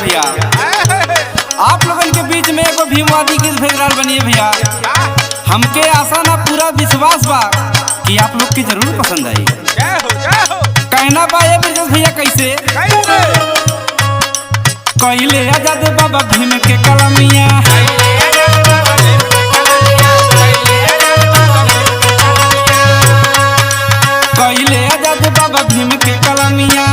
भैया आप लोगन के बीच में एगो भीमवादी गीत भेज रहा बनिए भैया। हमके आशा ना पूरा विश्वास बा कि आप लोग की जरूर पसंद आई। कहना बा ये ब्रजेश भैया कैसे कहले आजाद बाबा भीम के कलमिया कहले आजाद बाबा भीम के कलमिया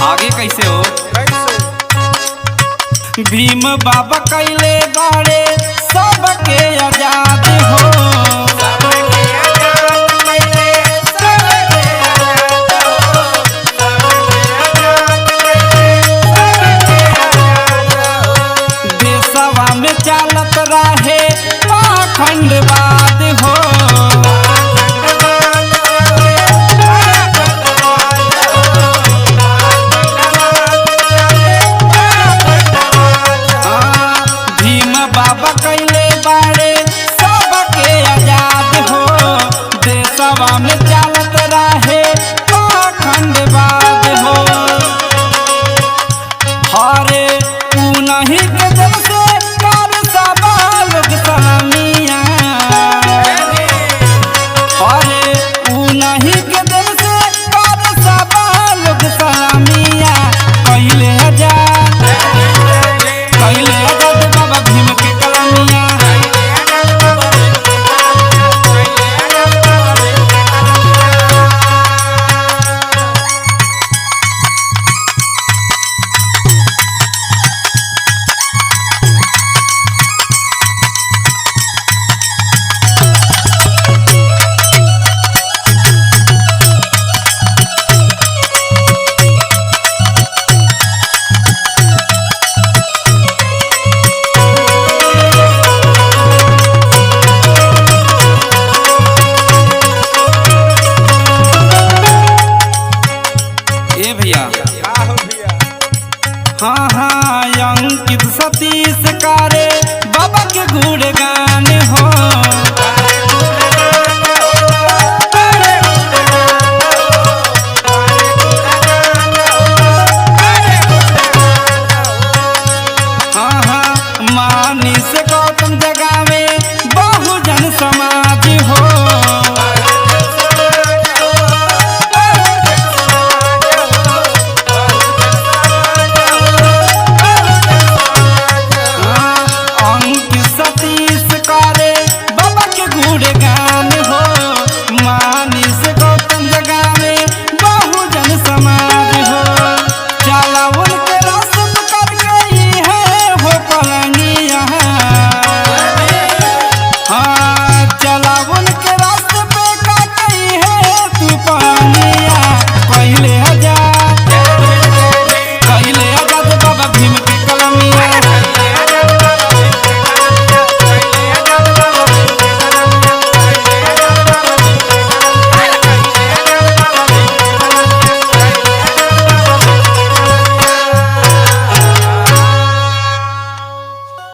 आगे कैसे हो भीम बाबा कैले बाड़े सबके आजाद हो देशवा में चलत रहे पाखंडवाद